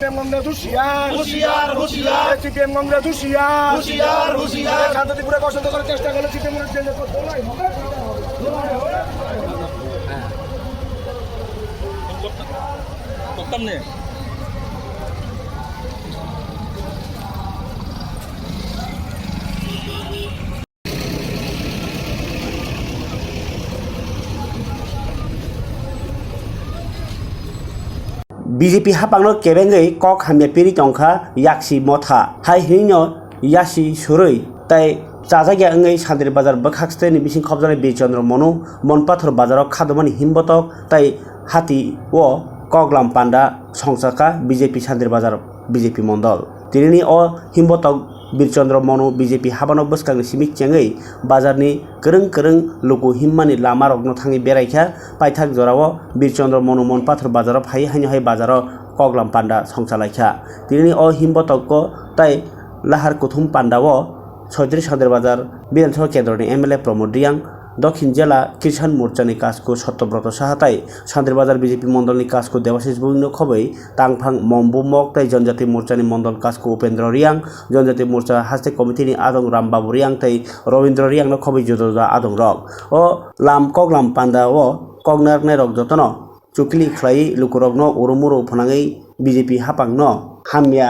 আমরা হুঁশিয়ার হুঁশিয়ার হুঁশিয়ার সিপিএম কংগ্রেস হুঁশিয়ার হুঁশিয়ার হুঁশিয়ার শান্ত ত্রিপুরা কষ্ট করার চেষ্টা করলে সিপিএমের জেলে করতাম না। BJP hapangno kebengai kok hamya piri tongkha yaksi motha hai hino yasi surui tai চাজাগিয়া ওই শান্তির বাজার বখাকস্তে বিশিং খবজানে বীরচন্দ্র মনু মনপাথর বাজারক খাদমানি হিমবতক তাই হাতি ও কগলাম পান্ডা সংসাকা বিজেপি শান্তির বাজার বিজেপি মন্ডল তিনি ও হিমবতক বীরচন্দ্র মনু বিজেপি হাবানক বসকাংনি সিমিক চেঙ্গै বাজারনি করং করং লুকু হিম্মানি লাमा रगनो थाङै बेरायखा पाइथाक जराव बीरचंद्र मनु मनपाथर बाजाराव फाइ हाइ बाजाराव कगलाम पान्डा संसालायखा तिनि अ हिमबतक ताइ लाहार कुथुम पान्डाव ছয়ত্রিশ শান্তির বাজার বিধানসভা কেন্দ্রনি এমএলএ প্রমোদ রিয়াং দক্ষিণ জেলা কিষাণ মোর্চানি কাজকো সত্যব্রত সাহাতাই শান্তির বাজার বিজেপি মন্ডলনি কাজকো দেবাশিস বৈন্য খবৈ তাংফাং মম্বু মক তাই জনজাতি মোর্চানি মন্ডল কাজকো উপেন্দ্র রিয়াং জনজাতি মোর্চা হাস্তে কমিটিনি আদং রামবাবু রিয়াং তাই রবীন্দ্র রিয়াং খবৈ জোজা আদং রক ও লাম কগলাম পান্ডা ও কগনারনে রক যতন চুকলি খ্লাই লুকুরগনো উরুমুরু ফনাঙै বিজেপি হাপাংনো হামিয়া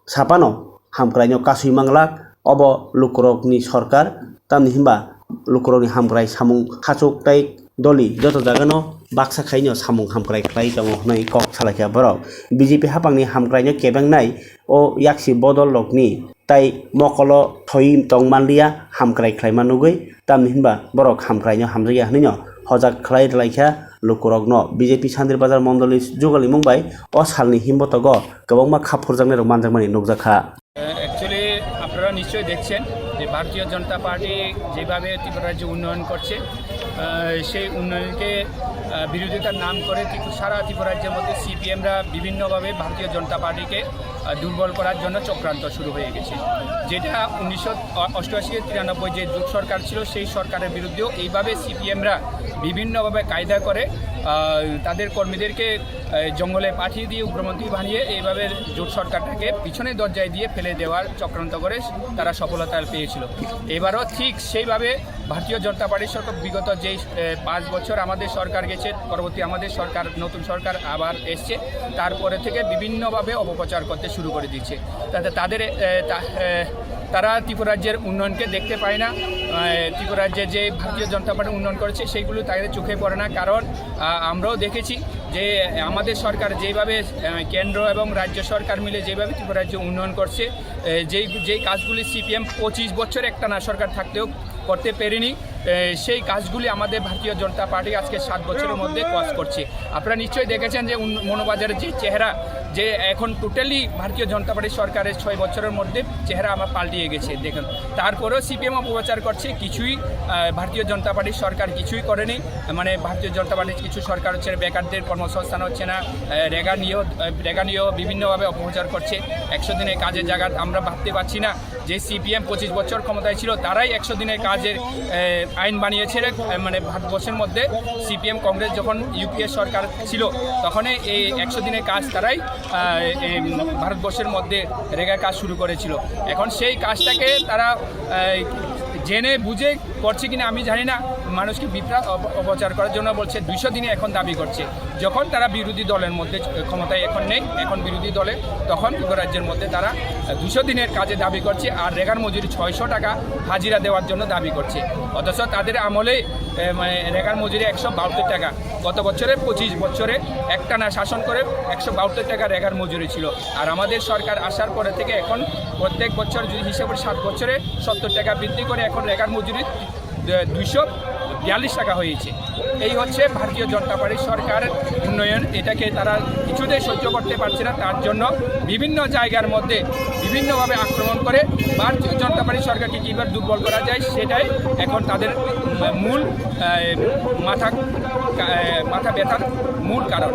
সাপানো হামক্রাইনো কাসুই মাংলাক अब लुकुरकनि सरकार तामनि हिमबा लुकुरकनि हामग्राय सामुं खाचुक ताइ दलि जत जागानो बाक्सा खाइनो सामुं हामग्राय ख्लाय दङ होननाय कक सालाखिया बरक बिजेपि हापांनि हामग्रायनो केबेंनाय ओ याक्सि बदल लकनि ताइ मकल थई तंमानलिया हामग्राय ख्लायमा नुगै तामनि हिमबा बरक हामग्रायनो हामजाया हनैनो हजाक ख्लाय लायखा लुकुरकनो बिजेपि शान्तिर बाजार मण्डलनि जुगालि मुंबाय अ सालनि हिमबतग गोबांमा खाफुरजांनाय मानजांमानि नुगजाखा। অ্যাকচুয়ালি আপনারা নিশ্চয়ই দেখছেন যে ভারতীয় জনতা পার্টি যেভাবে ত্রিপুরা রাজ্যে উন্নয়ন করছে সেই উন্নয়নকে বিরোধিতার নাম করে সারা ত্রিপুরা রাজ্যের মধ্যে সিপিএমরা বিভিন্নভাবে ভারতীয় জনতা পার্টিকে দুর্বল করার জন্য চক্রান্ত শুরু হয়ে গেছে, যেটা 1988-93 যে জোট সরকার ছিল সেই সরকারের বিরুদ্ধেও এইভাবে সিপিএমরা বিভিন্নভাবে কায়দা করে তাদের কর্মীদেরকে জঙ্গলে পাঠিয়ে দিয়ে উগ্রপন্থী বানিয়ে এইভাবে জোট সরকারটাকে পিছনে দরজায় দিয়ে ফেলে দেওয়ার চক্রান্ত করে তারা সফলতা পেয়েছিল। এবারও ঠিক সেইভাবে ভারতীয় জনতা পার্টির সরকার বিগত যেই 5 বছর আমাদের সরকার গেছে, পরবর্তী আমাদের সরকার নতুন সরকার আবার এসছে, তারপরে থেকে বিভিন্নভাবে অপপ্রচার করতে শুরু করে দিচ্ছে। তারা ত্রিপুরা রাজ্যের উন্নয়নকে দেখতে পায় না, ত্রিপুরা রাজ্যে যে ভারতীয় জনতা পার্টি উন্নয়ন করেছে সেইগুলো তাদের চোখে পড়ে না। কারণ আমরাও দেখেছি যে আমাদের সরকার যেভাবে কেন্দ্র এবং রাজ্য সরকার মিলে যেভাবে ত্রিপুরা রাজ্যে উন্নয়ন করছে, যেই কাজগুলি সিপিএম 25 বছর একটানা সরকার থাকতেও করতে পারেনি, সেই কাজগুলি আমাদের ভারতীয় জনতা পার্টি আজকে 7 বছরের মধ্যে কাজ করছে। আপনারা নিশ্চয়ই দেখেছেন যে মনোবাজারের যে চেহারা, যে এখন টোটালি ভারতীয় জনতা পার্টি সরকারের 6 বছরের মধ্যে চেহারা আমার পাল্টিয়ে গেছে। দেখুন, তারপরেও সিপিএম অপপ্রচার করছে, কিছুই ভারতীয় জনতা পার্টির সরকার কিছুই করেনি। মানে ভারতীয় জনতা পার্টির কিছু সরকার হচ্ছে বেকারদের কর্মসংস্থান হচ্ছে না, রেগা নিয়েও বিভিন্নভাবে অপপ্রচার করছে। 100 দিনের কাজের জায়গা আমরা ভাবতে পারছি না যে সিপিএম 25 বছর ক্ষমতায় ছিল, তারাই 100 দিনের কাজের আইন বানিয়েছে। মানে ভারতবর্ষের মধ্যে সিপিএম কংগ্রেস যখন ইউপিএ সরকার ছিল তখনই এই 100 দিনের কাজ তারাই ভারতবর্ষের মধ্যে রেগা কাজ শুরু করেছিল। এখন সেই কাজটাকে তারা জেনে বুঝে করছে কিনা আমি জানি না, মানুষকে বিভ্রাট অপপ্রচার করার জন্য বলছে। 200 দিনে এখন দাবি করছে, যখন তারা বিরোধী দলের মধ্যে ক্ষমতায় এখন নেই, এখন বিরোধী দলে, তখন রাজ্যের মধ্যে তারা 200 দিনের কাজে দাবি করছে আর রেগার মজুরি 600 টাকা হাজিরা দেওয়ার জন্য দাবি করছে। অথচ তাদের আমলে রেগার মজুরি 172 টাকা, গত বছরে 25 বছরে একটানা শাসন করে 172 টাকা রেগার মজুরি ছিল। আর আমাদের সরকার আসার পরে থেকে এখন প্রত্যেক বছর যদি হিসেবে 7 বছরে 70 টাকা বৃদ্ধি করে এখন রেগার মজুরি 242 টাকা হয়েছে। এই হচ্ছে ভারতীয় জনতা পার্টির সরকারের উন্নয়ন। এটাকে তারা কিছুতেই সহ্য করতে পারছে না, তার জন্য বিভিন্ন জায়গার মধ্যে বিভিন্নভাবে আক্রমণ করে ভারতীয় জনতা পার্টির সরকারকে কীভাবে দুর্বল করা যায় সেটাই এখন তাদের মূল মাথা ব্যথার মূল কারণ।